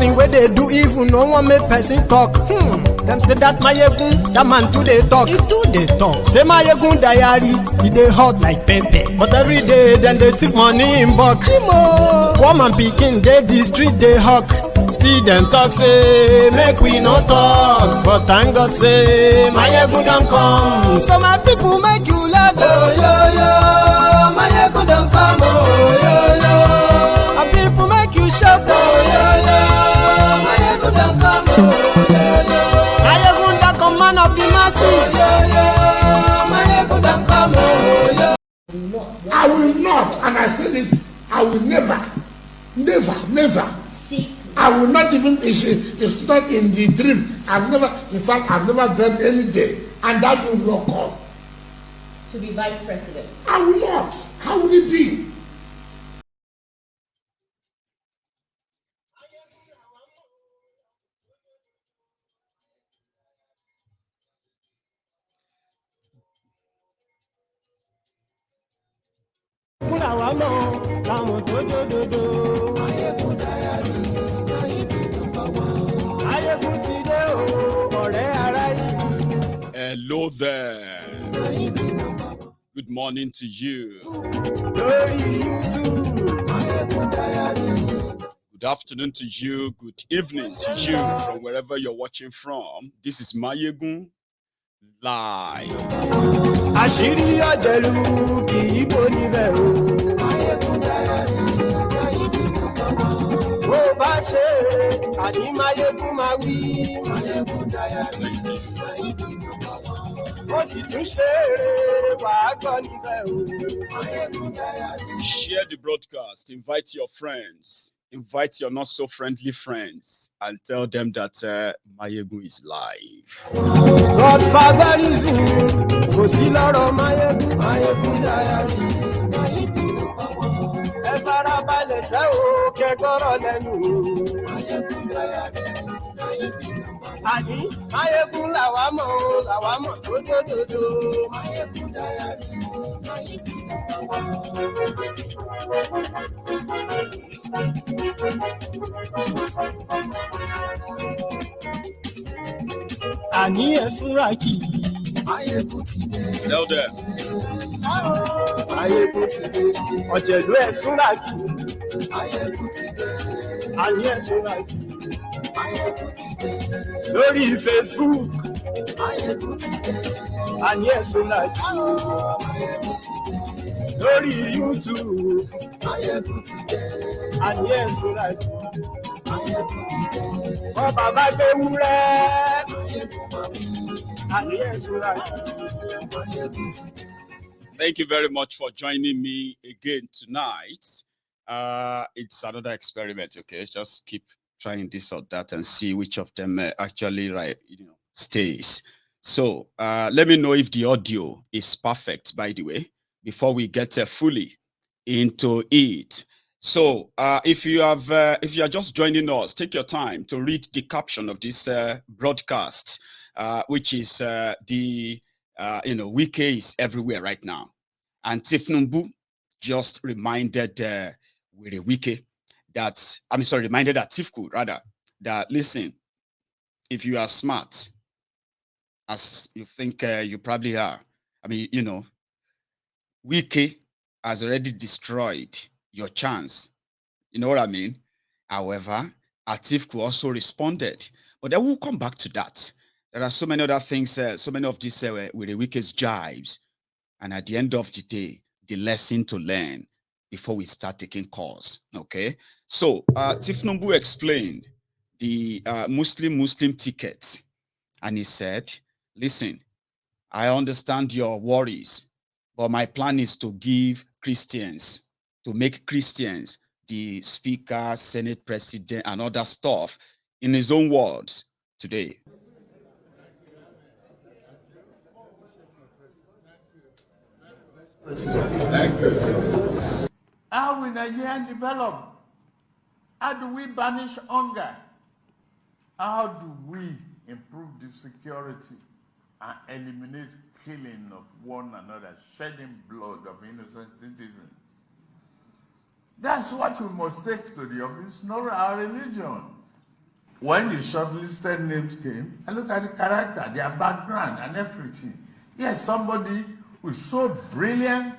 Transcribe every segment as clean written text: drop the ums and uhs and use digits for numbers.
person where they do evil, no one make person talk. Them say that Mayegun, that man too they talk. He too they talk. Say Mayegun diary, he they hot like pepper. But every day then they take money in bulk. Woman picking, they the street they hawk. Still them talk say, make we no talk. But thank God say, Mayegun don't come. So my people make you laugh. Oh yo yo, Mayegun don't come. Oh yo yo, and people make you shout. Oh yo yo, Mayegun don't come. Oh yo yo, Mayegun the command of the masses. Oh yo yo, Mayegun don't come. Oh yo. I will not, and I said it, I will never I will not even, it's not in the dream. I've never done any day, and that will not come. To be vice president? I will not. How will it be? Hello there. Good morning to you. Good afternoon to you. Good evening to you from wherever you're watching from. This is Mayegun Live. Share the broadcast, invite your friends, invite your not so friendly friends, and tell them that Mayegun is live. Godfather is in, go see Lord of Mayegun diary. Ani Mayegun lawamo dododo. Mayegun diary. Ani esuraki. Mayegun ti de. Tell them. Mayegun ti de. Ojelu esuraki. Mayegun ti de. Ani esuraki. Lórí Facebook, and yes, we like lórí YouTube, and yes, we like Baba Bewure, and yes, we like. Thank you very much for joining me again tonight. It's another experiment, okay? Just keep trying this or that and see which of them actually stays. So let me know if the audio is perfect, by the way, before we get fully into it. So if you are just joining us, take your time to read the caption of this broadcast, which is Wike is everywhere right now, and Tinubu just reminded Wike that, reminded Atiku rather, that listen, if you are smart, as you think you probably are, Wike has already destroyed your chance. You know what I mean? However, Atiku also responded. But then we'll come back to that. There are so many other things, so many of these with the Wike's jibes. And at the end of the day, the lesson to learn before we start taking calls, okay? So, Tinubu explained the Muslim ticket, and he said, listen, I understand your worries, but my plan is to make Christians the speaker, Senate president, and other stuff, in his own words today. How will Nigeria develop? How do we banish hunger? How do we improve the security and eliminate killing of one another, shedding blood of innocent citizens? That's what we must take to the office, not our religion. when the shortlisted names came, I look at the character, their background, and everything. Yes, somebody who is so brilliant,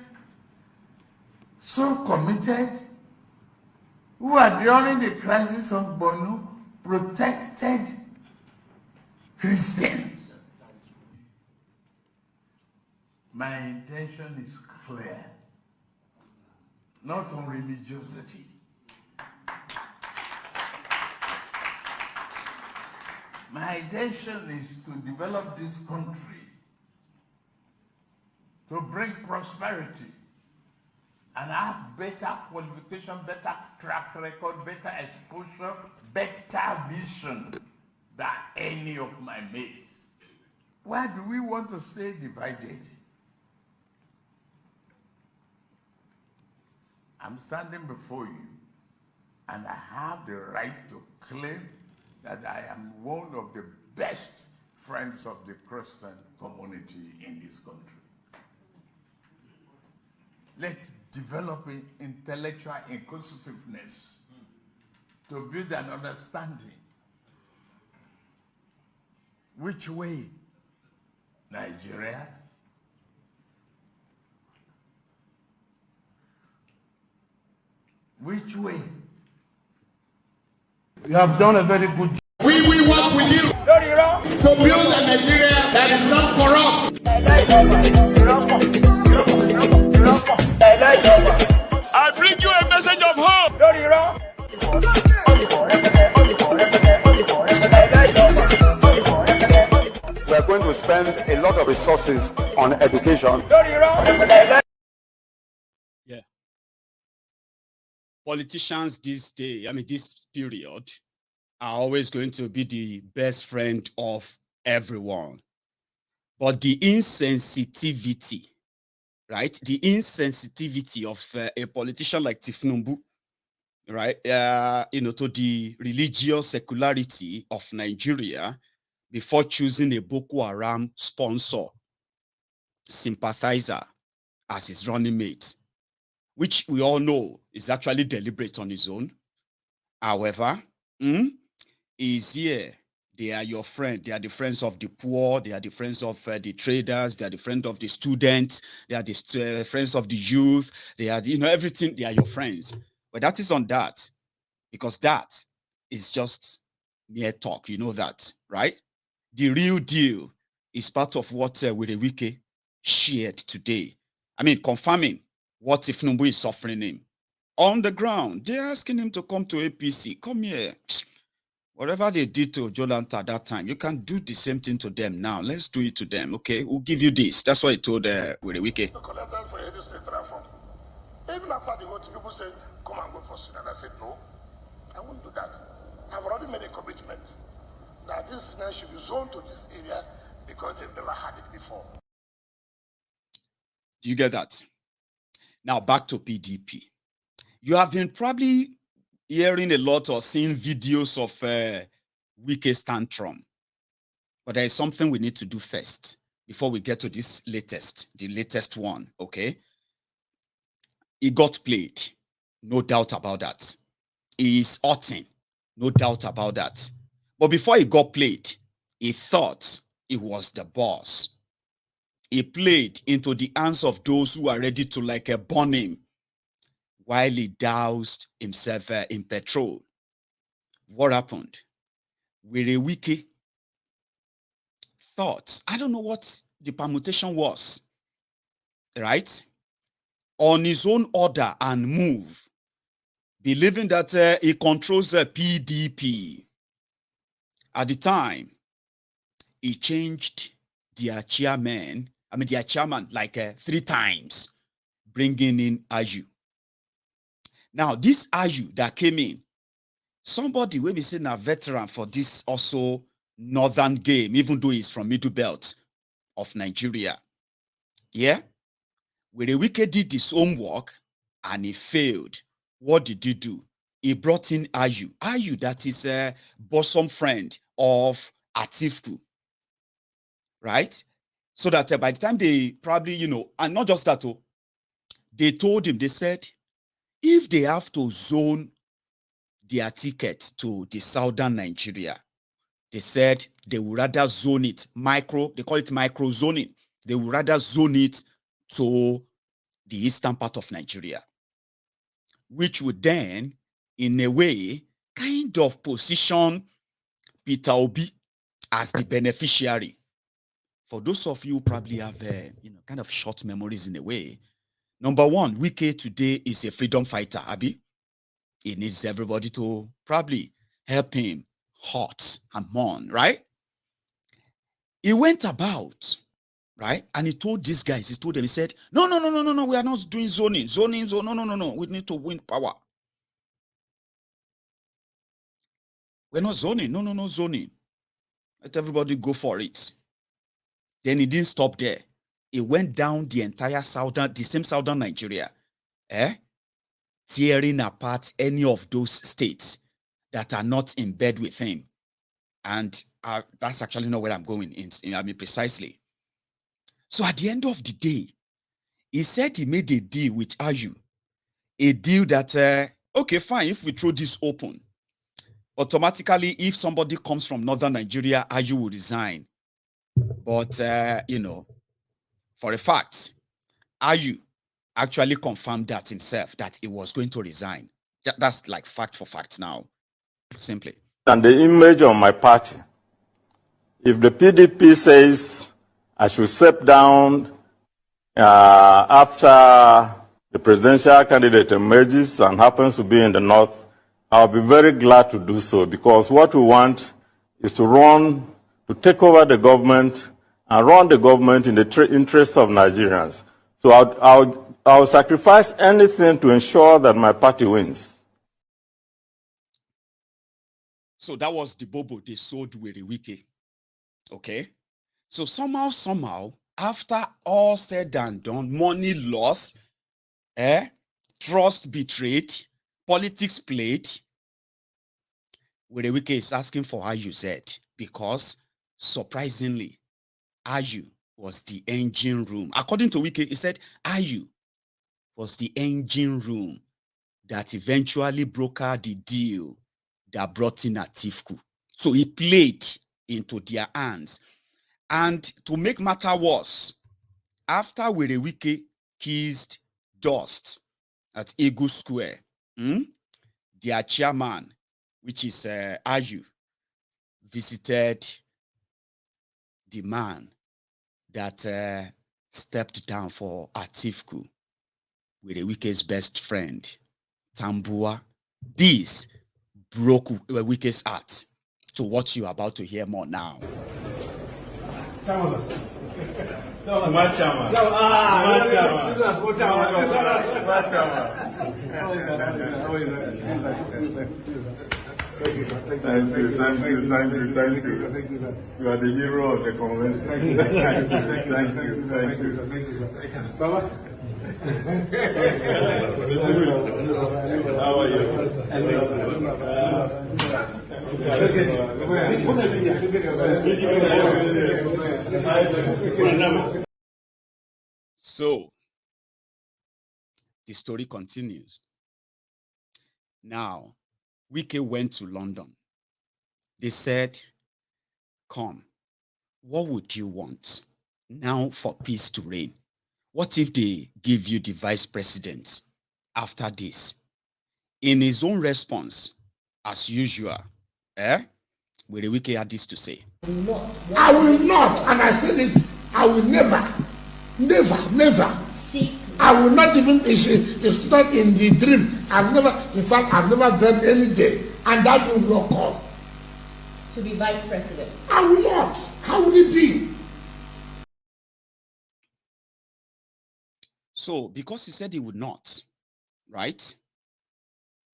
so committed, who are during the crisis of Borno protected Christians. My intention is clear, not on religiosity. My intention is to develop this country, to bring prosperity, and have better qualification, better track record, better exposure, better vision than any of my mates. Why do we want to stay divided? I'm standing before you, and I have the right to claim that I am one of the best friends of the Christian community in this country. Let's develop an intellectual inclusiveness to build an understanding. Which way? Nigeria? Which way? You have done a very good job. We will work with you to build a Nigeria that is not corrupt. I bring you a message of hope. We are going to spend a lot of resources on education. Yeah. Politicians this period, are always going to be the best friend of everyone. But the insensitivity, right? The insensitivity of a politician like Tinubu, right? To the religious secularity of Nigeria before choosing a Boko Haram sponsor, sympathizer as his running mate, which we all know is actually deliberate on his own. However, is here. They are your friend. They are the friends of the poor. They are the friends of the traders. They are the friends of the students. They are the friends of the youth. They are, everything. They are your friends. But that is on that, because that is just mere talk. You know that, right? The real deal is part of what Wike shared today. I mean, confirming what Tinubu is suffering him. On the ground, they're asking him to come to APC. Come here. Whatever they did to Jolanta at that time, you can do the same thing to them now. Let's do it to them, okay? We'll give you this. That's what he told Wike. Even after the whole people said, come and go for Sudan, I said, no, I won't do that. I've already made a commitment that this land should be zoned to this area because they've never had it before. Do you get that? Now back to PDP. You have been probably hearing a lot or seeing videos of Wike's tantrum. But there is something we need to do first before we get to this the latest one, okay? He got played, no doubt about that. He is hurting, no doubt about that. But before he got played, he thought he was the boss. He played into the hands of those who are ready to burn him, while he doused himself in petrol. What happened? Wike thought, I don't know what the permutation was, right? On his own order and move, believing that he controls PDP. At the time, he changed their chairman like 3 times, bringing in Aju. Now, this Aju that came in, somebody will be saying a veteran for this also northern game, even though he's from Middle Belt of Nigeria. Yeah? Where Wike did his homework and he failed. What did he do? He brought in Aju. Aju, that is a bosom friend of Atiku. Right? So that by the time they probably, and not just that, they told him, they said, if they have to zone their ticket to the southern Nigeria, They said they would rather zone it, they call it micro zoning. They would rather zone it to the eastern part of Nigeria, which would then, in a way, kind of position Peter Obi as the beneficiary. For those of you who probably have, kind of short memories in a way, number one, Wike today is a freedom fighter, Abi. He needs everybody to probably help him hurt and mourn, right? He went about, right? And he told these guys, he told them, he said, no, we are not doing zoning, no, we need to win power. We're not zoning, no zoning. Let everybody go for it. Then he didn't stop there. He went down the entire the same southern Nigeria, tearing apart any of those states that are not in bed with him. And that's actually not where I'm going, precisely. So at the end of the day, he said he made a deal with Ayu. A deal that, okay, fine, if we throw this open, automatically, if somebody comes from northern Nigeria, Ayu will resign. But, for a fact, Ayu actually confirmed that himself, that he was going to resign. That's like fact for fact now, simply. And the image of my party, if the PDP says I should step down after the presidential candidate emerges and happens to be in the north, I'll be very glad to do so, because what we want is to take over the government and run the government in the interest of Nigerians. So I'll sacrifice anything to ensure that my party wins. So that was the bobo they sold with Wike. Okay? So somehow, after all said and done, money lost, trust betrayed, politics played, Wike is asking for Ayu said, because surprisingly, Ayu was the engine room. According to Wike, he said Ayu was the engine room that eventually brokered the deal that brought in Atiku. So he played into their hands. And to make matter worse, after Wike kissed dust at Eagle Square, their chairman, which is Ayu, visited the man that stepped down for Atiku, Wike's best friend, Tambua. This broke Wike's heart, to what you are about to hear more now. Thank you. You are the hero of the convention. Thank you. Baba. How are you? So, the story continues. Now, Wike went to London. They said, come, what would you want now for peace to reign? What if they give you the vice president after this? In his own response, as usual, Wike had this to say. I will not, and I said it, I will never seek. I will not even, it's not in the dream. I've never done any day, and that will not come. To be vice president. I will not. How will it be? So, because he said he would not, right?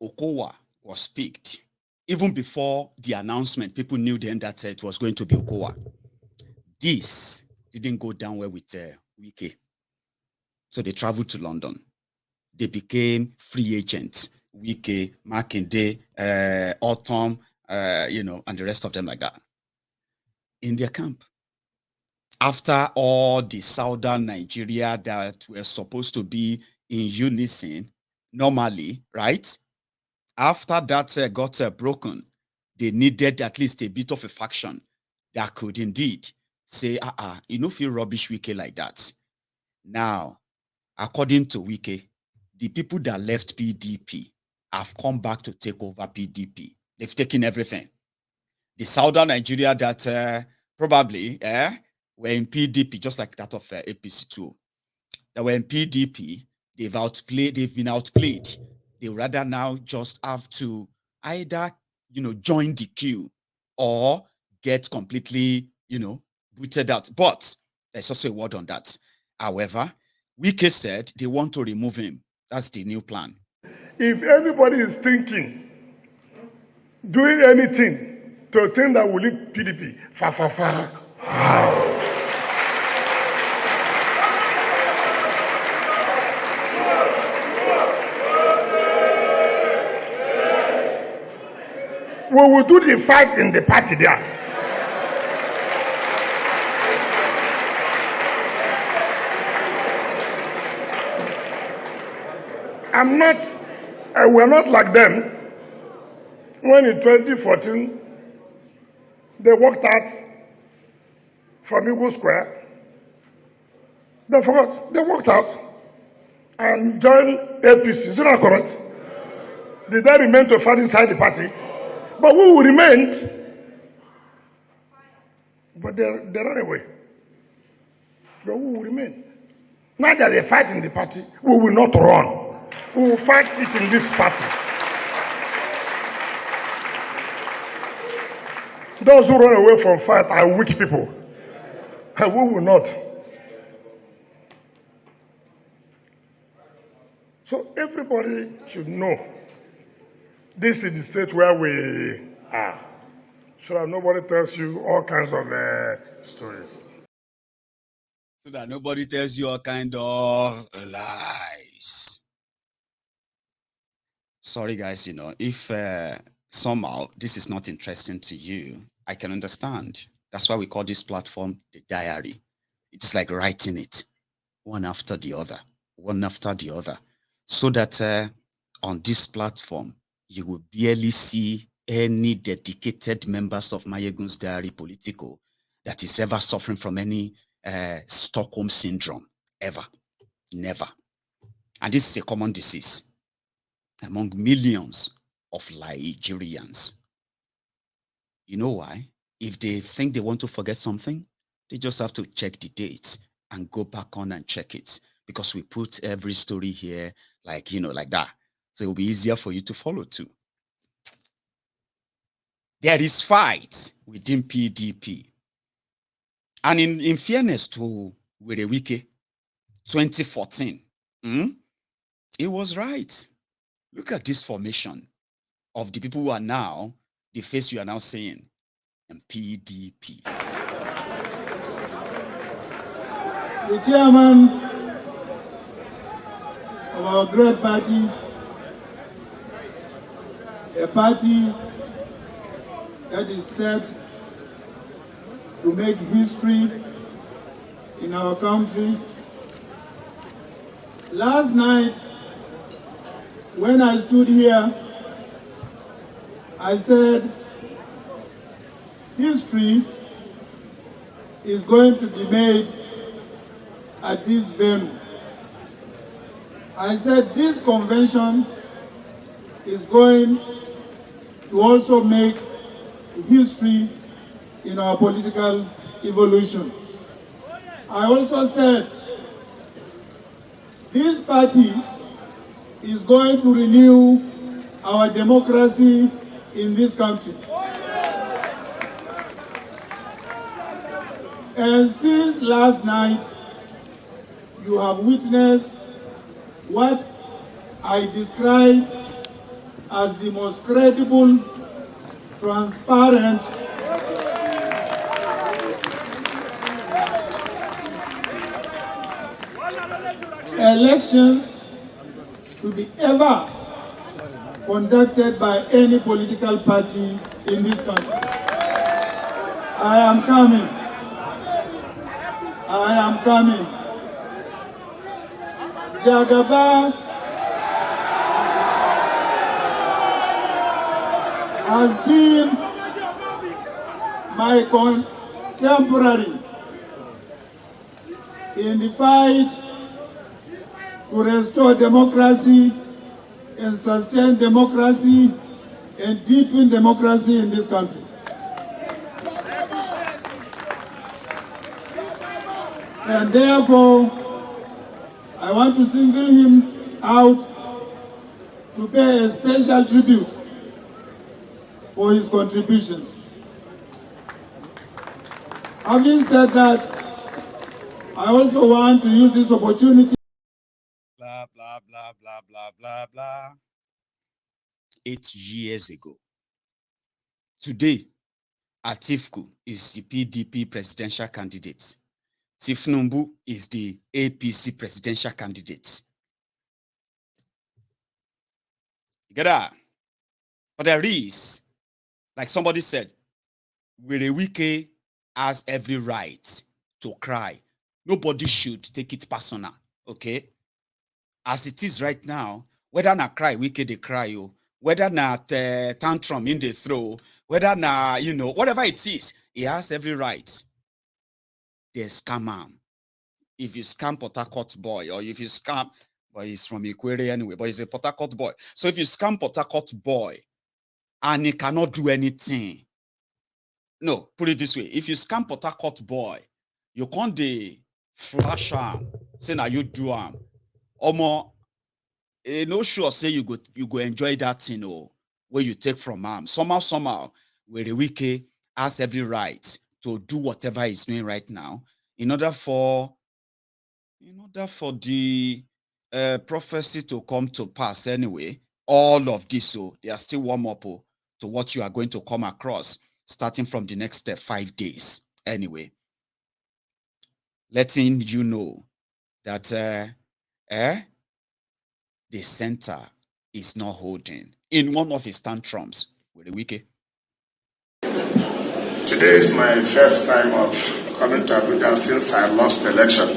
Okowa was picked. Even before the announcement, people knew then that it was going to be Okowa. This didn't go down well with Wike. So they traveled to London. They became free agents. Wike, Makinde, Autumn, and the rest of them like that. In their camp. After all the southern Nigeria that were supposed to be in unison, normally, right? After that got broken, they needed at least a bit of a faction that could indeed say, you know, feel rubbish Wike like that. Now, according to Wike, the people that left PDP have come back to take over PDP. They've taken everything. The southern Nigeria that probably were in PDP, just like that of APC too, that were in PDP, they've been outplayed. They rather now just have to either, you know, join the queue or get completely, you know, booted out. But there's also a word on that. However, Wike said they want to remove him. That's the new plan. If anybody is thinking, doing anything to think that will leave PDP, we will do the fight in the party there. We're not like them. When in 2014, they walked out from Eagle Square. They forgot. They walked out and joined APC. Is that correct? Did they remain to fight inside the party? But we will remain. But they ran away. But we will remain. Now that they fight in the party, we will not run. We will fight it in this party. Those who run away from fight are weak people. And we will not. So everybody should know this is the state where we are. So that nobody tells you all kinds of stories. So that nobody tells you all kind of lies. Sorry, guys, you know, if somehow this is not interesting to you, I can understand. That's why we call this platform the diary. It's like writing it one after the other, so that on this platform, you will barely see any dedicated members of Mayegun's Diary Political that is ever suffering from any Stockholm syndrome, ever, never. And this is a common disease among millions of Nigerians. You know why? If they think they want to forget something, they just have to check the dates and go back on and check it, because we put every story here like, you know, like that. So it will be easier for you to follow too. There is fight within PDP. And in fairness to Wike, 2014, it was right. Look at this formation of the people who are now, the face you are now seeing, in PDP. The chairman of our great party, a party that is set to make history in our country. Last night, when I stood here, I said, history is going to be made at this venue. I said, this convention is going to also make history in our political evolution. I also said, this party is going to renew our democracy in this country. And since last night, you have witnessed what I describe as the most credible, transparent, elections to be ever conducted by any political party in this country. I am coming. I am coming. Jagaba has been my contemporary in the fight to restore democracy and sustain democracy and deepen democracy in this country. And therefore, I want to single him out to pay a special tribute for his contributions. Having said that, I also want to use this opportunity. Blah, blah, blah, blah, blah, blah, blah. 8 years ago. Today, Atiku is the PDP presidential candidate. Tinubu is the APC presidential candidate. You get that? But there is, like somebody said, Wike has every right to cry. Nobody should take it personal, okay? As it is right now, whether na cry, Wike they cry, whether na tantrum in the throw, whether na, whatever it is, he has every right. They scam him. If you scam Port Harcourt boy, or if you scam, but he's from Ikwere anyway, but he's a Port Harcourt boy. So if you scam Port Harcourt boy, and he cannot do anything, no, put it this way. If you scam Port Harcourt boy, you can't flash him, say now you do him. Or more, no sure say you go enjoy that thing, where you take from him. Somehow, where the Wike has every right to do whatever he's doing right now, in order for the prophecy to come to pass anyway. All of this, so they are still warm up to what you are going to come across, starting from the next 5 days. Anyway, letting you know that the center is not holding in one of his tantrums with the Wike. Today is my first time of coming to Abuja since I lost the election.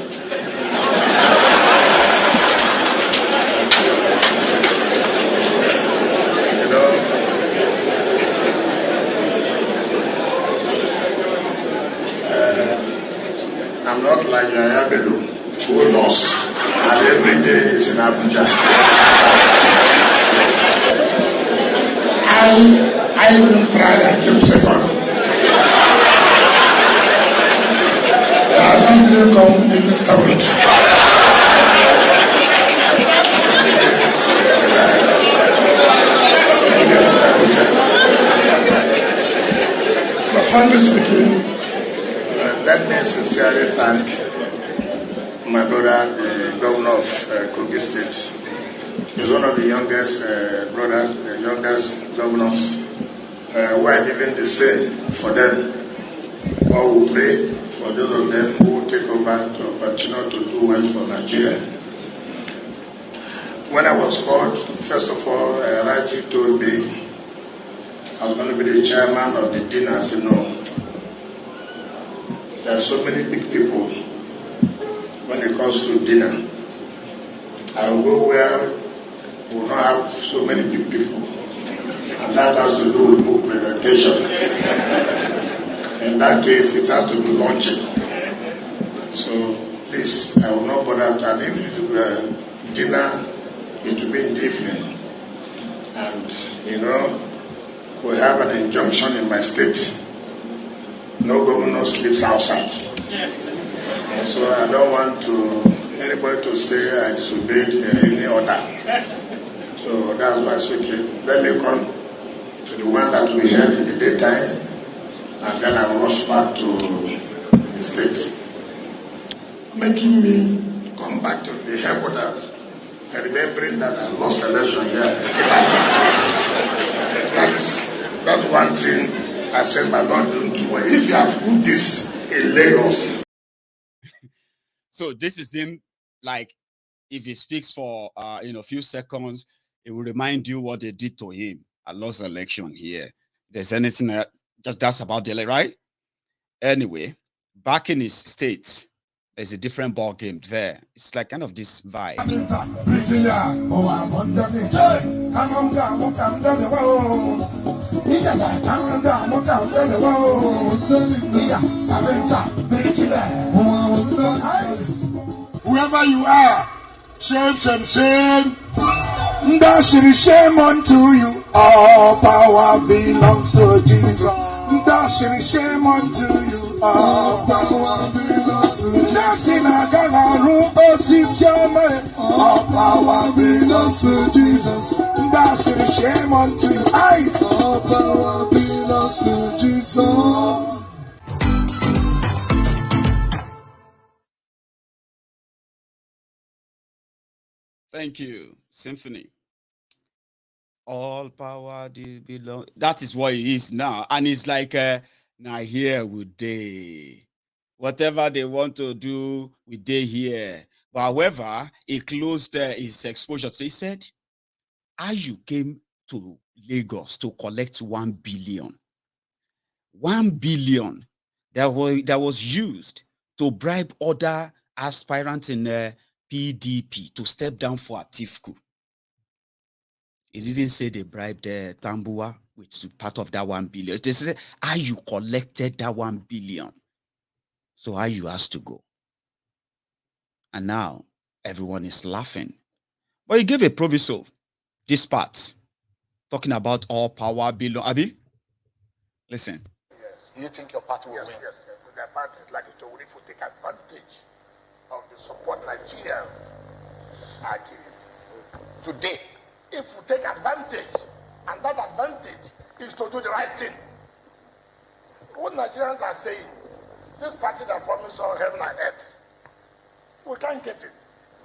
I'm not like Yaya Bello, who lost, and every day is in Abuja. I even tried and came second. I don't really come even seventh. But frankly speaking, let me sincerely thank my brother, the governor of Kogi State. He's one of the youngest brothers, the youngest governors, who are giving the same for them. I will pray for those of them who will take over to continue to do well for Nigeria. When I was called, first of all, Raji told me I was going to be the chairman of the dinner. I said, no. There are so many big people when it comes to dinner. I will go where we will not have so many big people. And that has to do with book presentation. In that case, it has to be launching. So please, I will not bother to, and if it dinner, it will be different. And we have an injunction in my state. No governor sleeps outside. So I don't want anybody to say I disobeyed any order. So that's why I said, okay, let me come to the one that we had in the daytime, and then I rush back to the state. Making me come back to the headquarters, remembering that I lost election here. That's one thing. I said, my Lord, don't do it. If you have put this in Lagos. So this is him, like, if he speaks for a few seconds, it will remind you what they did to him. I lost election here. There's anything that's about the right? Anyway, back in his state, there's a different ball game there. It's like kind of this vibe. Whoever you are, shame, shame, shame. That should be shame unto you. All power belongs to Jesus. That should be shame unto you. All power belongs to Jesus. All power belongs to Jesus. That should be shame unto you. All power belongs to Jesus. Thank you, Symphony. All power belong. That is what it is now. And it's like, now here would they. Whatever they want to do, we day here. But however, he closed his exposure. So he said, you came to Lagos to collect 1 billion. 1 billion that was used to bribe other aspirants in PDP to step down for Atiku. He didn't say they bribed Tambua, which is part of that 1 billion. They said, you collected that 1 billion. So you has to go. And now everyone is laughing. But he gave a proviso, this part, talking about all power belong. Abi, listen. Do you think your party will win? Yes. Their party is like it will take advantage of the support Nigerians are giving. Today, if we take advantage, and that advantage is to do the right thing. What Nigerians are saying, this party that promised all heaven and earth, we can't get it.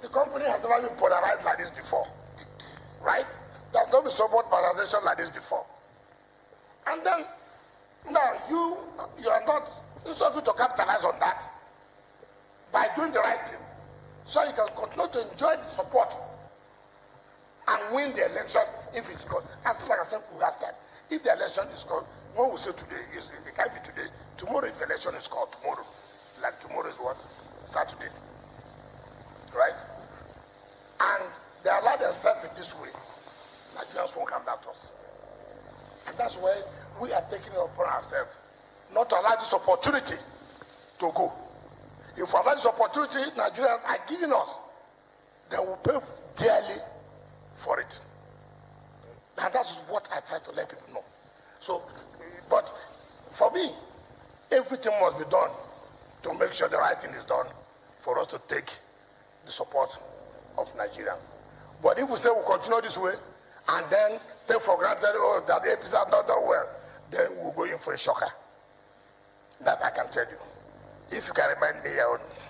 The company has never been polarized like this before. Right? There's never been support polarization like this before. And then, now you are not, it's not good to capitalize on that by doing the right thing. So you can continue to enjoy the support and win the election if it's called. As like I said, we have time. If the election is called, what we say today is, it can't be today. Tomorrow, if the election is called tomorrow, like tomorrow is what? Saturday. Right? And they allow themselves in this way. Nigerians won't come at us. And that's why we are taking it upon ourselves not to allow this opportunity to go. If we allow this opportunity, Nigerians are giving us, then we'll pay dearly for it. And that's what I try to let people know. So, but for me, everything must be done to make sure the right thing is done for us to take the support of Nigerians. But if we say we'll continue this way and then take for granted that the APC are not done well, then we'll go in for a shocker. That I can tell you. If you can remind me.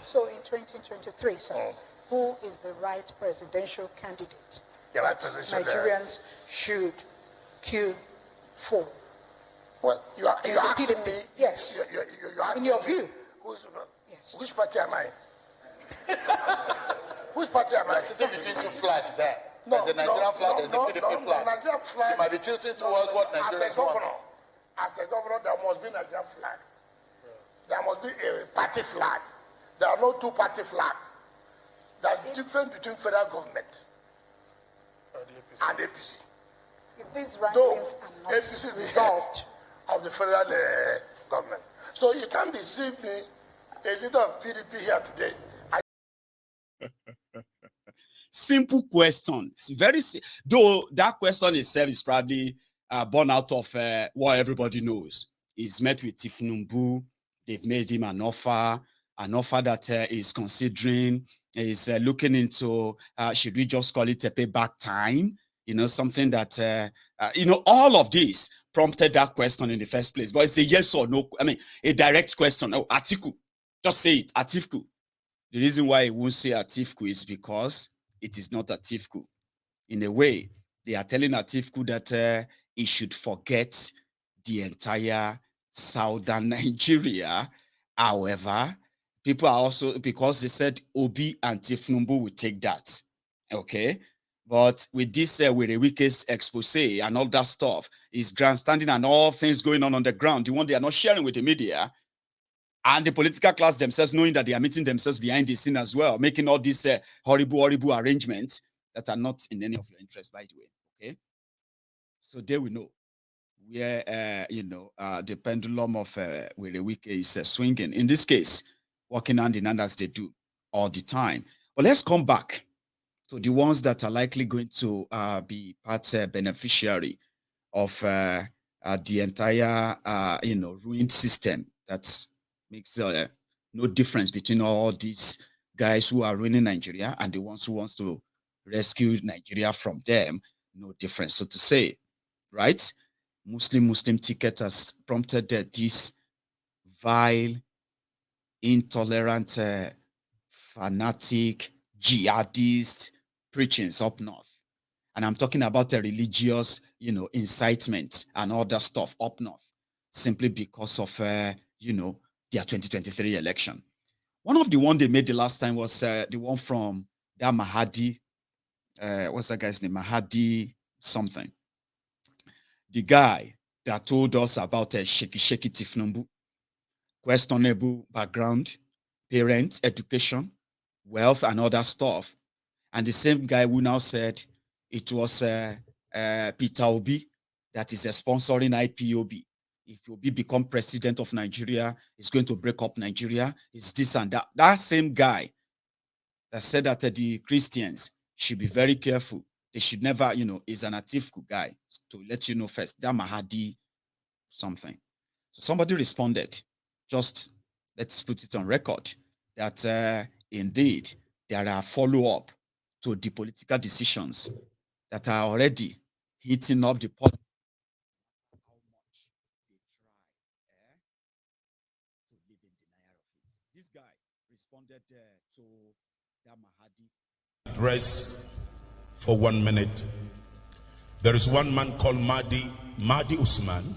So in 2023, sir, who is the right presidential candidate that Nigerians should queue for? Well, you are asking me. Yes. You're asking in your view. Yes. Which party am I? Which party am I? You're sitting between two flags there. No, there's a Nigerian flag, there's a PDP flag. Nigerian flag. You might be tilting towards what Nigerians want. As a governor, there must be a Nigerian flag. There must be a party flag. There are no two party flags. There's difference between federal government and APC. If these rankings are not APC resolved of the federal government. So you can't deceive me, a leader of PDP here today. Simple question. Though that question itself is probably born out of what everybody knows. He's met with Tinubu. They've made him an offer that is considering, is looking into, should we just call it a payback time? You know, something that, all of this prompted that question in the first place. But it's a yes or no, a direct question. Oh, Atiku, just say it, Atiku. The reason why he won't say Atiku is because it is not Atiku. In a way, they are telling Atiku that he should forget the entire southern Nigeria. However, people are also, because they said Obi and Tinubu will take that. Okay? But with this, with a Wike's expose and all that stuff, is grandstanding and all things going on the ground, the one they are not sharing with the media, and the political class themselves knowing that they are meeting themselves behind the scene as well, making all these horrible arrangements that are not in any of your interest, by the way. Okay? So there we know. where the pendulum of where the Wike is swinging. In this case, working hand in hand as they do all the time. But let's come back to the ones that are likely going to be part beneficiary of the entire ruined system that makes no difference between all these guys who are ruining Nigeria and the ones who wants to rescue Nigeria from them. No difference, so to say, right? Muslim ticket has prompted this vile, intolerant, fanatic, jihadist preachings up north. And I'm talking about a religious, incitement and all that stuff up north, simply because of, their 2023 election. One of the one they made the last time was the one from that Mahadi. What's that guy's name? Mahadi something. The guy that told us about Shaky Tifnumbu, questionable background, parents, education, wealth, and other stuff. And the same guy who now said it was Peter Obi that is sponsoring IPOB. If Obi become president of Nigeria, he's going to break up Nigeria. It's this and that. That same guy that said that the Christians should be very careful. They should never, is an Atiku guy. To let you know first, that Mahadi something. So somebody responded. Just let's put it on record that indeed there are follow-up to the political decisions that are already heating up the politics. How much they try to live in denial of it. This guy responded to that Mahadi. Address for 1 minute. There is one man called Mahdi Usman,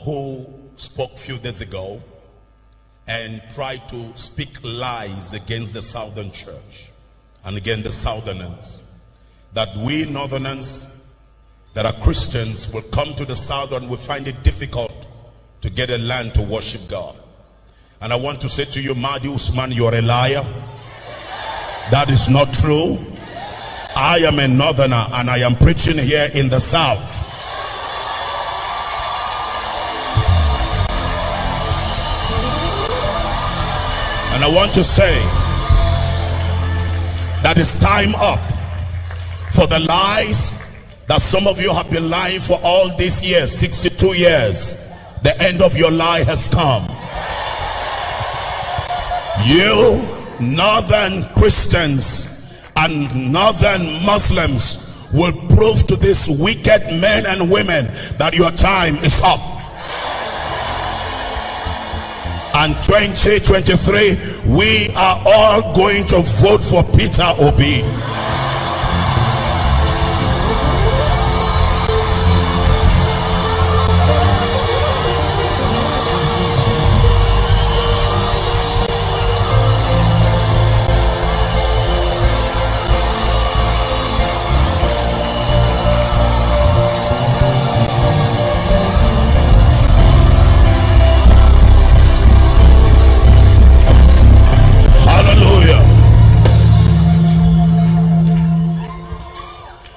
who spoke a few days ago and tried to speak lies against the Southern Church and against the Southerners, that we Northerners that are Christians will come to the South and will find it difficult to get a land to worship God. And I want to say to you, Mahdi Usman, you're a liar. That is not true. I am a Northerner and I am preaching here in the South. And I want to say that it's time up for the lies that some of you have been lying for all these years, 62 years. The end of your lie has come. You Northern Christians and Northern Muslims will prove to these wicked men and women that your time is up. And 2023, we are all going to vote for Peter Obi.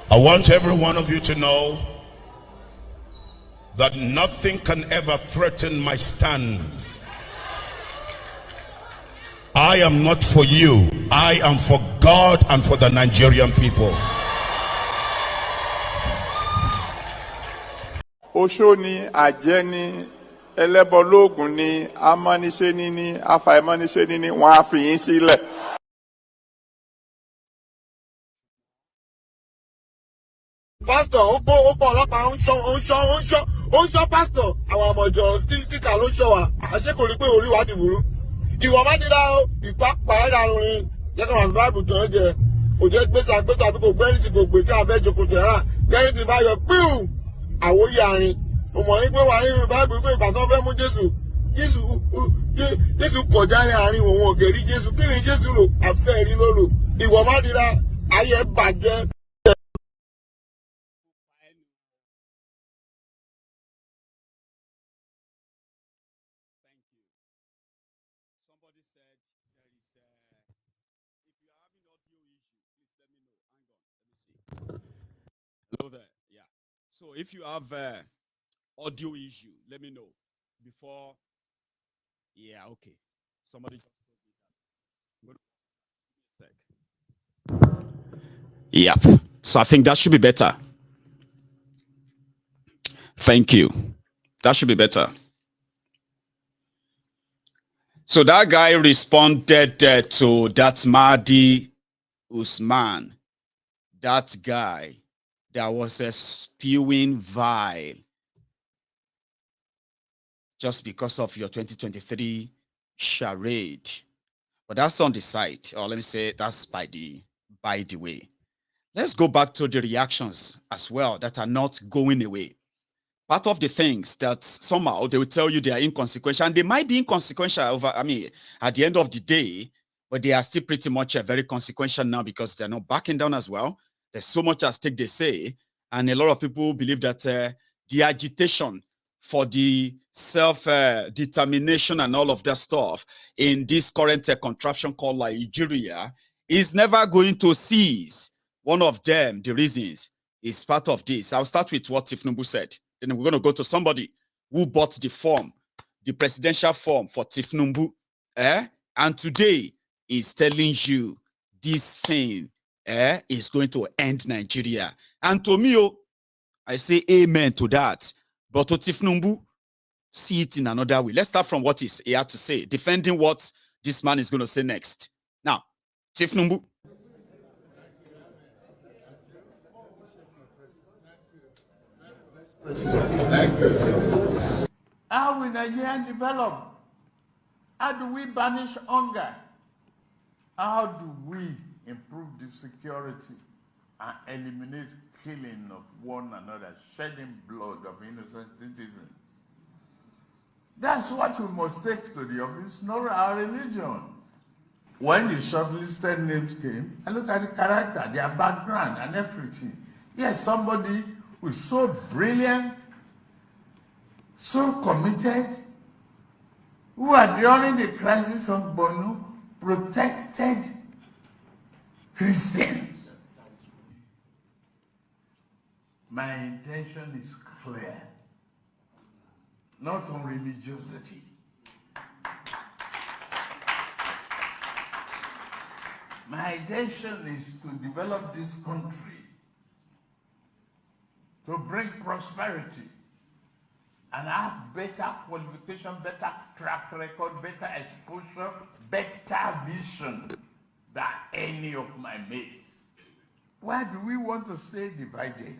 I want every one of you to know that nothing can ever threaten my stand. I am not for you. I am for God and for the Nigerian people. Oshoni, Ajeni, Elebologun ni, Amaniseni ni, Afaimaniseni ni, wọ́n á fi yín sílẹ̀. Pastor, ó kọ́ ọlọ́pàá ń ṣọ́ pastor. Àwọn ọmọjọ sticker ló ń ṣọ́ wa. Àṣé kò rí pé orí wa ti burú. Ìwọ má ti dá ìpápá ẹ̀dá rin. Jẹ́ ká wà ní báìbù tó ń jẹ. Kò jẹ́ gbèsè àgbẹ̀tò àbí kò gbẹ́rì tí kò gbé tí a fẹ́ jókòó tẹ̀ rà. Gbẹ́rì tí bá yọ píù. Àwòyí àárín. Mo mọ̀ ní pé wà nínú báìbù pé ìgbà tó fẹ́ mú Jésù kọjá ní àárín òun ògèrí Jésù. Kí ni Jésù lò? Àfẹ́ rí ló lò. Ìwọ má ti dá ayé bàjẹ́. Hello there. Yeah. So if you have audio issue. Let me know before. Yeah, okay. Somebody just Yep. So I think that should be better. Thank you. That should be better. So that guy responded to that Mahdi Usman, that guy that was spewing vile just because of your 2023 charade. But that's on the side, or let me say that's by the way. Let's go back to the reactions as well that are not going away. Part of the things that somehow they will tell you they are inconsequential, and they might be inconsequential at the end of the day, but they are still pretty much very consequential now because they're not backing down as well. There's so much at stake, they say, and a lot of people believe that the agitation for the self-determination and all of that stuff in this current contraption called Nigeria is never going to cease. One of them, the reasons, is part of this. I'll start with what Tinubu said. Then we're going to go to somebody who bought the form, the presidential form for Tinubu. And today is telling you this thing is going to end Nigeria. And to me, I say amen to that. But to Tinubu, see it in another way. Let's start from what he had to say, defending what this man is going to say next. Now, Tinubu. How will Nigeria develop? How do we banish hunger? How do we improve the security and eliminate killing of one another, shedding blood of innocent citizens? That's what we must take to the office, not our religion. When the shortlisted names came, I look at the character, their background and everything. Yes, somebody who's so brilliant, so committed, who are during the crisis of Borno protected Christians. My intention is clear, not on religiosity. My intention is to develop this country, to bring prosperity, and have better qualification, better track record, better exposure, better vision than any of my mates. Why do we want to stay divided?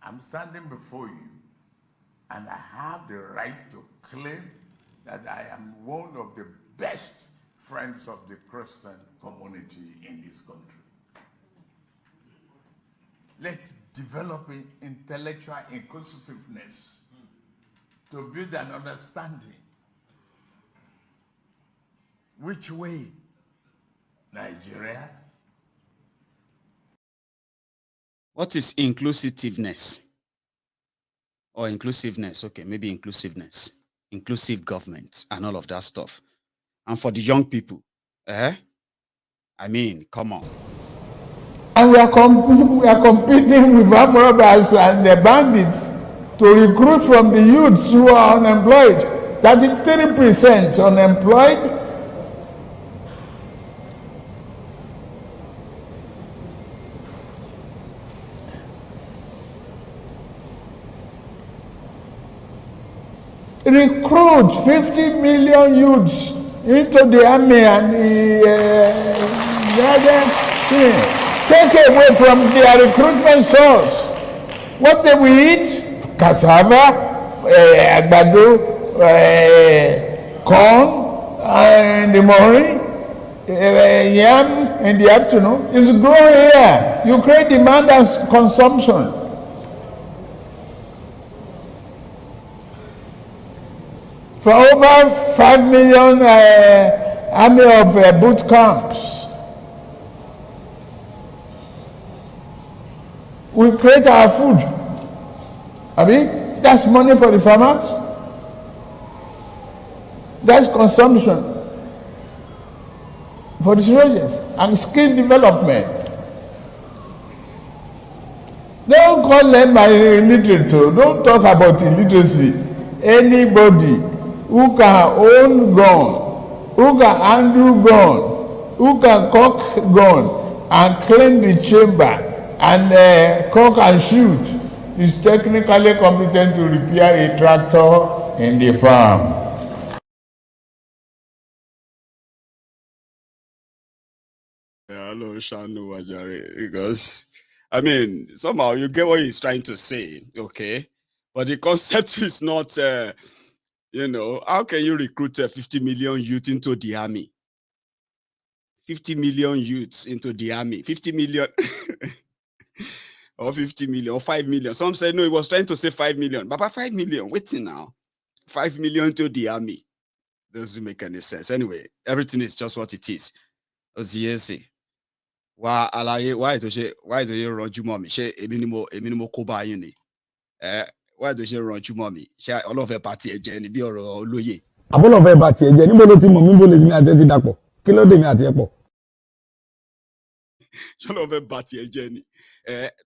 I'm standing before you, and I have the right to claim that I am one of the best friends of the Christian community in this country. Let's develop intellectual inclusiveness to build an understanding. Which way? Nigeria? What is inclusiveness? Or inclusiveness? Okay, maybe inclusiveness. Inclusive government and all of that stuff. And for the young people, I mean, come on. And we are competing with armed robbers and the bandits to recruit from the youths who are unemployed. 33% unemployed. Recruit 50 million youths into the army and the take away from their recruitment source. What they will eat? Cassava, àgbàdo, corn in the morning, yam in the afternoon. It's growing here. You create demand and consumption. For over 5 million army of boot camps. We create our food. That's money for the farmers. That's consumption for the soldiers and skill development. call them by illiterate, so don't talk about illiteracy. Anybody who can own gun, who can handle gun, who can cock gun and clean the chamber and cock and shoot is technically competent to repair a tractor in the farm. Hello, Shanu Wajare, because I mean, somehow you get what he's trying to say, okay? But the concept is not, you know, how can you recruit 50 million youth into the army? 50 million youths into the army, 50 million or 50 million or 5 million. Some say no, he was trying to say 5 million, but by 5 million, waiting now, 5 million to the army doesn't make any sense. Anyway, everything is just what it is. As you say. Why do you run you mommy? She a minimum koba yini. Why do you run you mommy? She all of a party again, be or loye. All of a party again, níbo ló ti mọ̀ mí, níbo lè mi àti ẹ ti dàpọ̀. Kí ló dé mi àti ẹ pọ̀? All of a party again.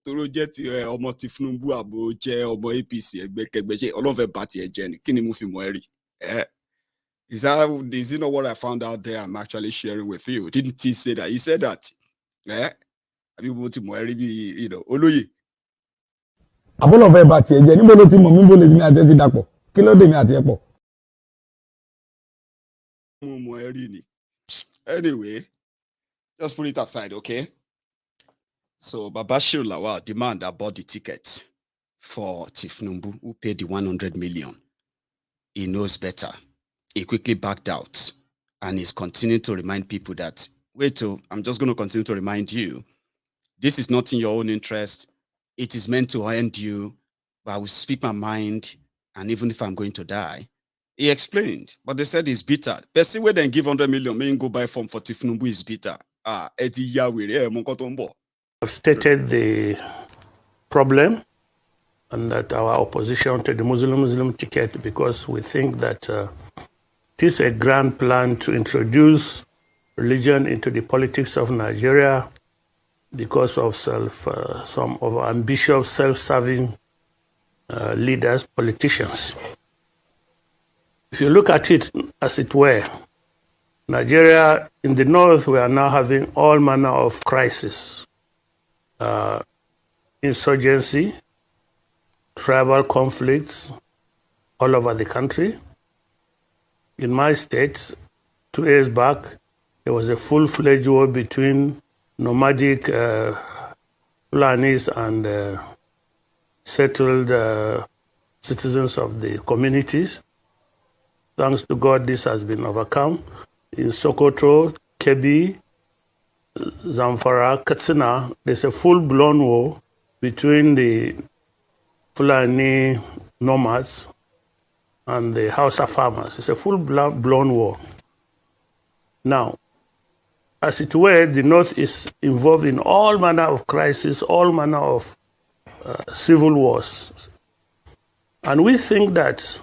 Toro jẹ́ ti ọmọ ti Tinubu àbò jẹ́ ọmọ APC ẹgbẹ́kẹgbẹ́ ṣe all of a party again. Kí ni mo fi mọ̀ ẹ́ rí? Is it not what I found out there I'm actually sharing with you? Didn't he say that? He said that. You know, olóyè. Àbúrò fẹ́ bá tiẹ̀ jẹ́, níbo ló ti mọ̀ mí, níbo lè mi àti ẹ ti dàpọ̀. Kí ló dé mi àti ẹ pọ̀? Anyway, just put it aside, okay? So Babashir Lawal demand I bought the ticket for Tinubu, who paid the 100 million. He knows better. He quickly backed out and is continuing to remind people that, wait till I'm just going to continue to remind you, this is not in your own interest. It is meant to end you, but I will speak my mind, and even if I'm going to die. He explained, but they said he's bitter. Person where then give 100 million, may go buy form for Tinubu is bitter. I've stated the problem and that our opposition to the Muslim ticket, because we think that this is a grand plan to introduce religion into the politics of Nigeria because of some of our ambitious, self-serving leaders, politicians. If you look at it as it were, Nigeria, in the north, we are now having all manner of crises. Insurgency, tribal conflicts all over the country. In my state, 2 years back, there was a full-fledged war between nomadic Fulanis and settled citizens of the communities. Thanks to God, this has been overcome. In Sokoto, Kebbi, Zamfara, Katsina, there's a full-blown war between the Fulani nomads and the Hausa farmers. It's a full-blown war. Now, as it were, the North is involved in all manner of crises, all manner of civil wars. And we think that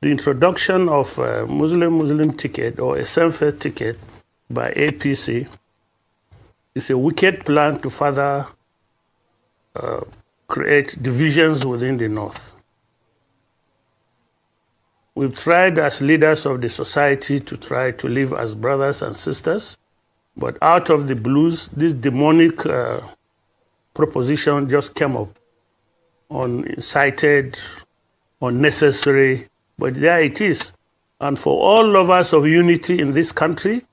the introduction of a Muslim ticket or a self-fed ticket by APC is a wicked plan to further create divisions within the North. We've tried as leaders of the society to try to live as brothers and sisters, but out of the blues, this demonic proposition just came up, incited, unnecessary, but there it is. And for all lovers of unity in this country,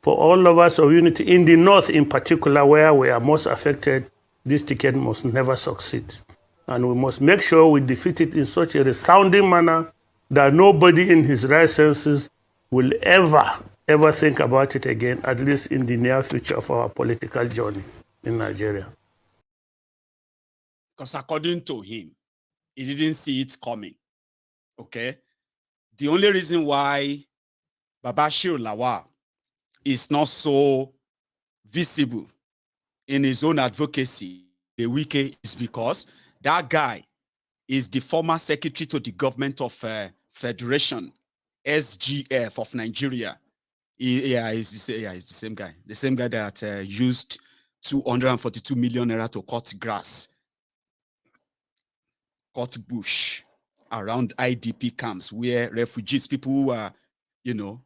for all lovers of unity in the North in particular, where we are most affected, this ticket must never succeed. And we must make sure we defeat it in such a resounding manner that nobody in his right senses will ever think about it again, at least in the near future of our political journey in Nigeria. Because according to him, he didn't see it coming. Okay? The only reason why Babashir Lawal is not so visible in his own advocacy, the Wike, is because that guy is the former secretary to the government of Federation, SGF of Nigeria. He's the same guy. The same guy that used 242 million naira to cut grass cut bush around IDP camps where refugees, people who are,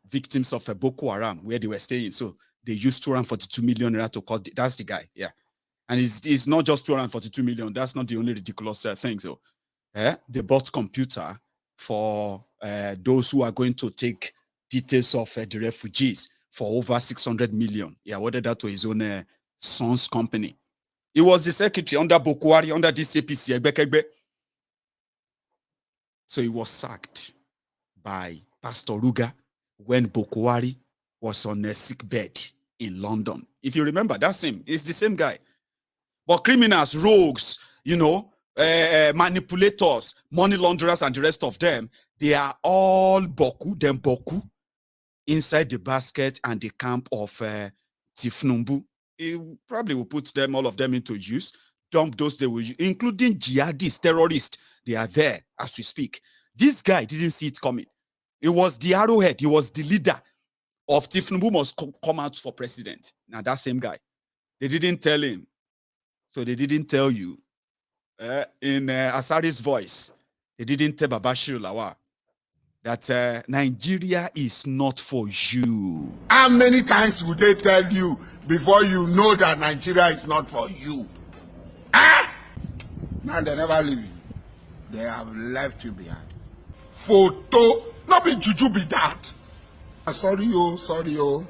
victims of a Boko Haram, where they were staying. So they used 242 million to cut. That's the guy, yeah. And it's not just 242 million. That's not the only ridiculous thing. So they bought computer for those who are going to take details of the refugees for over 600 million. He awarded that to his own son's company. He was the secretary under Buhari, under this APC. So he was sacked by Pastor Ruga when Buhari was on a sick bed in London. If you remember, that's him. It's the same guy. But criminals, rogues, manipulators, money launderers, and the rest of them, they are all Boku inside the basket and the camp of Tinubu. He probably will put them, all of them, into use, dump those they will use, including jihadists, terrorists. They are there as we speak. This guy didn't see it coming. It was the arrowhead. He was the leader of Tinubu must come out for president. Now, that same guy. They didn't tell him. So they didn't tell you. In Asari's voice, they didn't tell Babashir Lawal that Nigeria is not for you. How many times would they tell you before you know that Nigeria is not for you? Now they never leave you. They have left you behind. Photo, not be juju be that. Sorry, oh.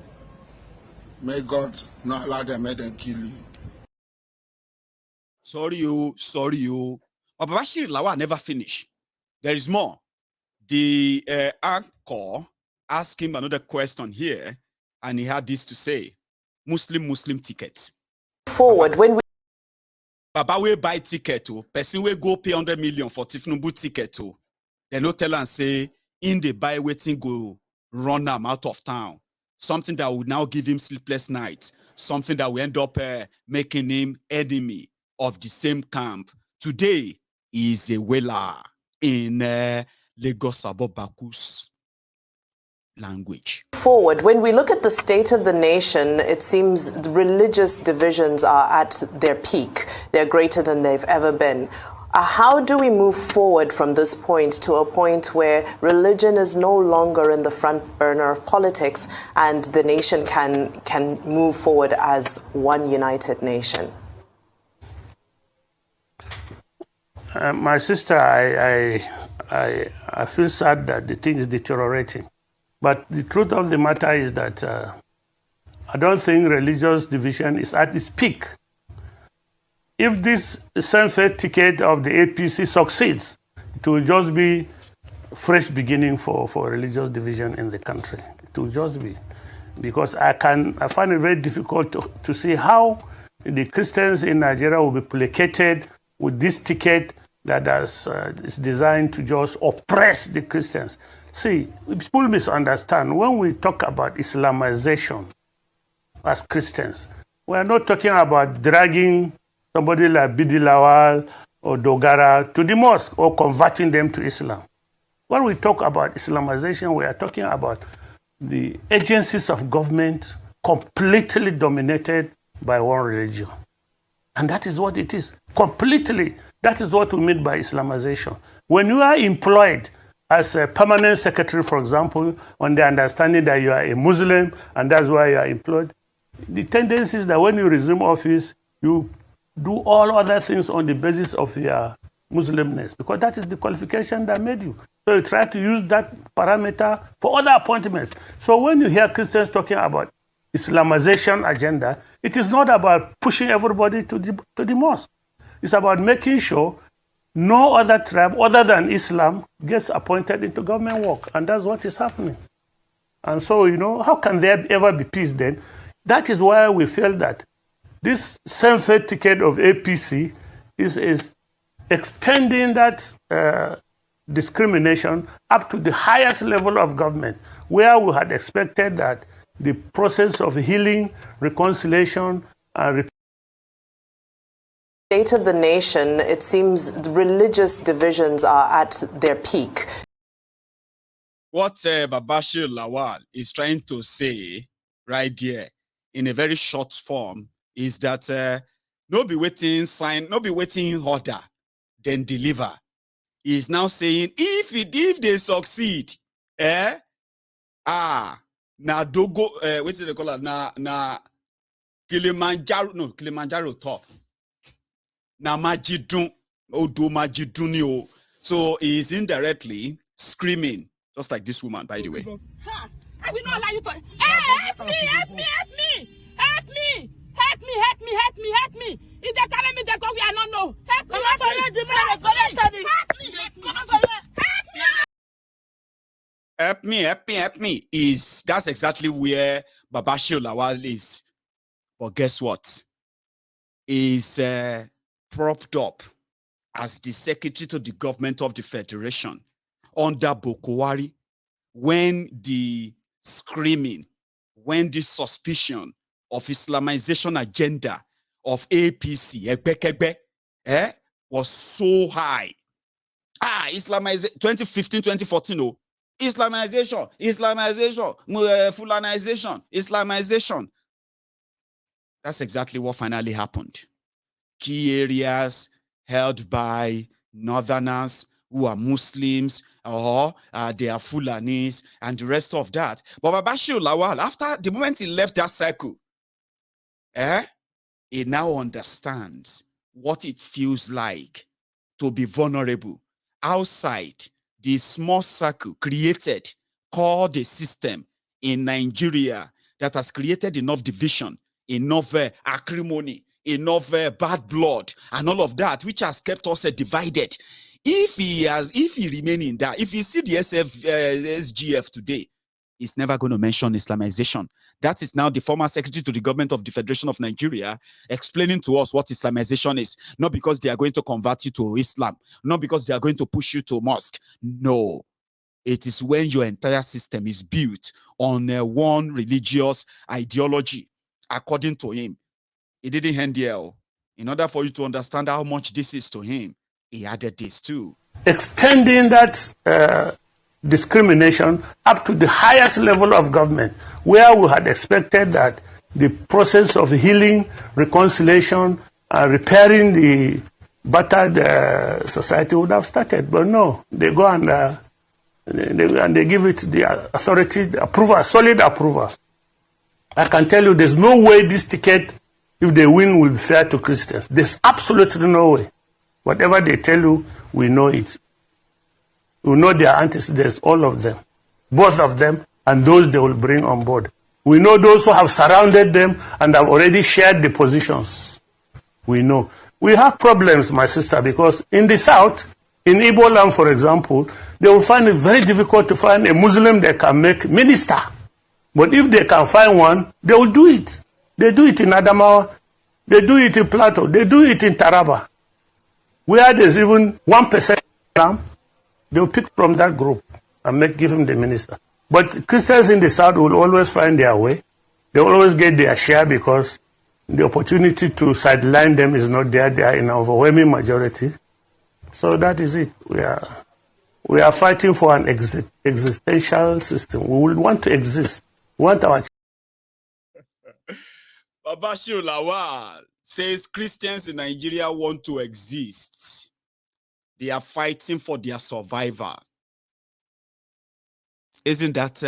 May God not allow them, make them kill you. Sorry, oh. But Babashir Lawal never finished. There is more. The anchor asked him another question here, and he had this to say: Muslim tickets. Forward when we Baba will buy ticket to person will go pay 100 million for Tinubu ticket to. They no tell and say in the buy waiting go run him out of town. Something that would now give him sleepless nights. Something that will end up making him enemy of the same camp. Today is a whaler in Lagos Baku's language. Forward, when we look at the state of the nation, it seems religious divisions are at their peak. They're greater than they've ever been. How do we move forward from this point to a point where religion is no longer in the front burner of politics and the nation can move forward as one united nation? My sister, I feel sad that the thing is deteriorating. But the truth of the matter is that I don't think religious division is at its peak. If this same-faith ticket of the APC succeeds, it will just be a fresh beginning for religious division in the country. It will just be. Because I find it very difficult to see how the Christians in Nigeria will be placated with this ticket that is designed to just oppress the Christians. See, people misunderstand. When we talk about Islamization as Christians, we are not talking about dragging somebody like Bidi Lawal or Dogara to the mosque or converting them to Islam. When we talk about Islamization, we are talking about the agencies of government completely dominated by one religion. And that is what it is, completely. That is what we mean by Islamization. When you are employed as a permanent secretary, for example, on the understanding that you are a Muslim and that's why you are employed, the tendency is that when you resume office, you do all other things on the basis of your Muslimness, because that is the qualification that made you. So you try to use that parameter for other appointments. So when you hear Christians talking about Islamization agenda, it is not about pushing everybody to the mosque. It's about making sure no other tribe other than Islam gets appointed into government work. And that's what is happening. And so, how can there ever be peace then? That is why we feel that this same-faith ticket of APC is extending that discrimination up to the highest level of government, where we had expected that the process of healing, reconciliation, and state of the nation, it seems religious divisions are at their peak. What Babashir Lawal is trying to say right there in a very short form is that no be waiting order, then deliver. He is now saying, if they succeed, na dogo, what do they call it? Na Kilimanjaro top. Na majidun, odo majidun ni o. So he is indirectly screaming, just like this woman, by the way. I will not allow you to. Help me, help me, help me, help me, help me, help me, help me, help me. If they carry me, they go, we are not know. Help me, help me, help me. That's exactly where Babashir Lawal is. But guess what? Is propped up as the secretary to the government of the federation under Buhari when the screaming, when the suspicion of Islamization agenda of APC was so high. Islamization 2015, 2014, oh. Islamization, Fulanization, Islamization. That's exactly what finally happened. Key areas held by northerners who are Muslims or they are Fulanis and the rest of that. But Babashir Lawal, after the moment he left that circle, he now understands what it feels like to be vulnerable outside the small circle created, called a system in Nigeria that has created enough division, enough acrimony, enough bad blood, and all of that, which has kept us divided. If he remain in that, if you see the SGF today, he's never going to mention Islamization. That is now the former secretary to the government of the Federation of Nigeria explaining to us what Islamization is. Not because they are going to convert you to Islam, not because they are going to push you to mosque. No, it is when your entire system is built on one religious ideology, according to him. He didn't end here. In order for you to understand how much this is to him, he added this too. Extending that discrimination up to the highest level of government, where we had expected that the process of healing, reconciliation, repairing the battered society would have started. But no, they go and they give it the authority, the approval, solid approval. I can tell you there's no way this ticket, if they win, will be fair to Christians. There's absolutely no way. Whatever they tell you, we know it. We know their antecedents, all of them, both of them, and those they will bring on board. We know those who have surrounded them and have already shared the positions. We know. We have problems, my sister, because in the south, in Igbo land, for example, they will find it very difficult to find a Muslim they can make minister. But if they can find one, they will do it. They do it in Adamawa, they do it in Plateau, they do it in Taraba. Where there's even 1% Islam, they'll pick from that group and give him the minister. But Christians in the south will always find their way. They will always get their share because the opportunity to sideline them is not there. They are in an overwhelming majority. So that is it. We are fighting for an existential system. We will want to exist. We want our... Babashir Lawal says Christians in Nigeria want to exist. They are fighting for their survival. Isn't that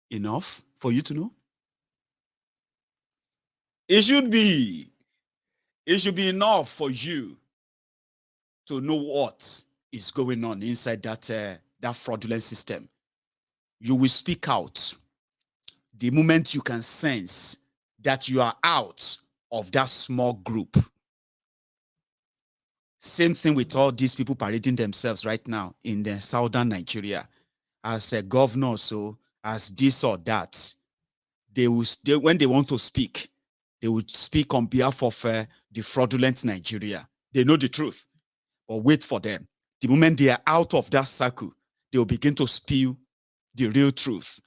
enough for you to know? It should be enough for you to know what is going on inside that fraudulent system. You will speak out the moment you can sense that you are out of that small group. Same thing with all these people parading themselves right now in the southern Nigeria as a governor, so as this or that. When they want to speak, they would speak on behalf of the fraudulent Nigeria. They know the truth, but wait for them. The moment they are out of that circle, they will begin to spew the real truth.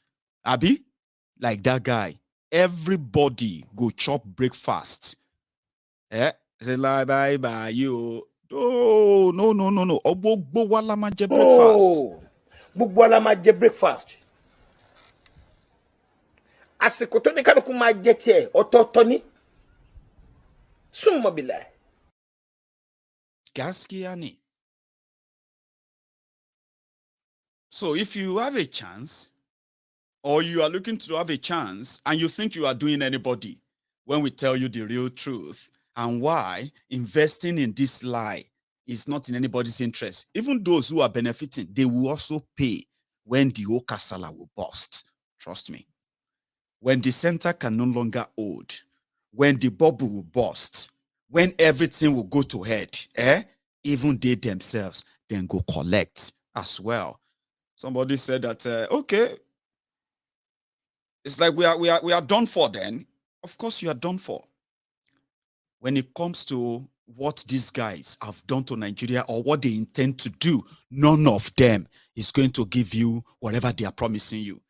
Abi, like that guy, everybody go chop breakfast. Say lie bye you. Oh, no. Gbogbo wa la ma jẹ breakfast. Gbogbo wa la ma jẹ breakfast. Àsìkò tó ní kálukú máa jẹ tiẹ̀ ọ̀tọ̀ọ̀tọ̀ ni. Súnmọ́ bílẹ̀. Gaskiani. So if you have a chance, or you are looking to have a chance, and you think you are doing anybody, when we tell you the real truth and why investing in this lie is not in anybody's interest, even those who are benefiting, they will also pay when the Okasala will burst. Trust me. When the center can no longer hold, when the bubble will burst, when everything will go to head, even they themselves then go collect as well. Somebody said that, okay, it's like we are done for then. Of course you are done for. When it comes to what these guys have done to Nigeria or what they intend to do, none of them is going to give you whatever they are promising you.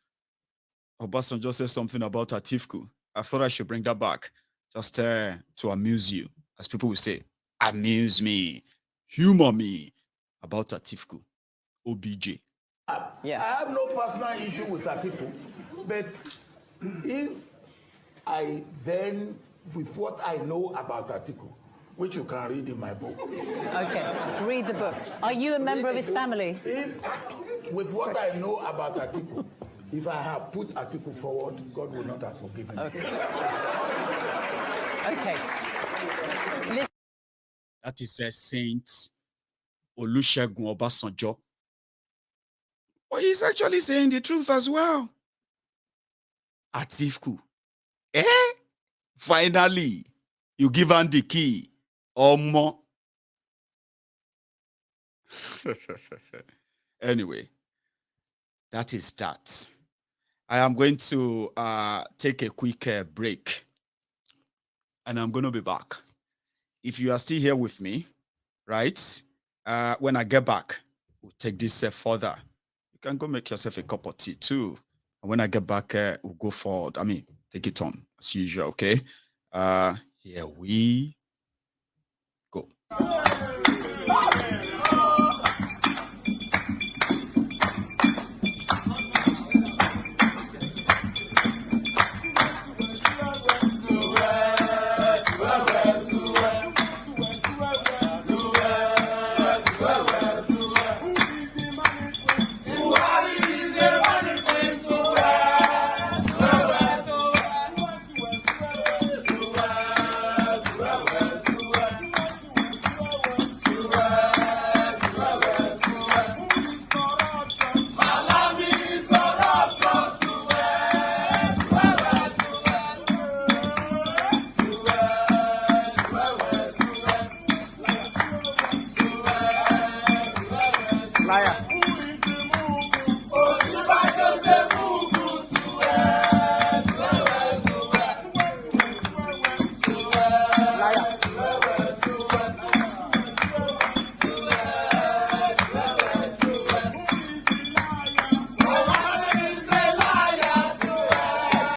Obasanjo said something about Atiku. I thought I should bring that back just to amuse you. As people will say, amuse me, humor me about Atiku, OBJ. Yeah. I have no personal issue with Atiku, but if I then, with what I know about Atiku, which you can read in my book. Okay, read the book. Are you a member of his family? With what I know about Atiku, if I have put Atiku forward, God will not have forgiven me. Okay. Okay. That is a Saint Olusegun Obasanjo. But he's actually saying the truth as well. Atiku. Finally, you give him the key. Or more. Anyway, that is that. I am going to take a quick break. And I'm going to be back. If you are still here with me, right? When I get back, we'll take this further. You can go make yourself a cup of tea too. And when I get back, we'll go forward. I mean, take it on as usual, okay? Here we